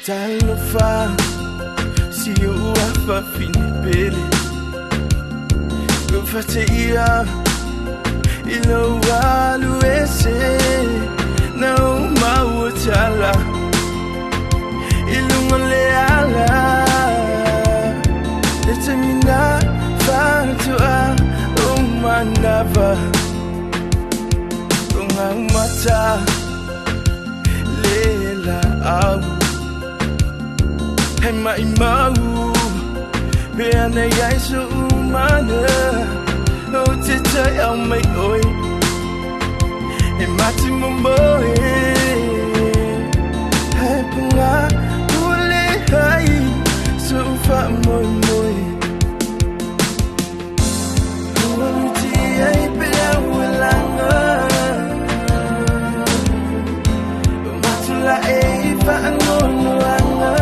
Talo fa si ua fa fini pele Go fa te ia Ilo walu ese Na umau tala Ilunga le ala Lete mina fatua Umanava Unga mata Lela au Hey mai mau Peana yai su umana O te tai au mai oi E mati mumboe Hey punga ule hai Su fa moi moi Uamuti ai pea ulanga Matula e fa angono anga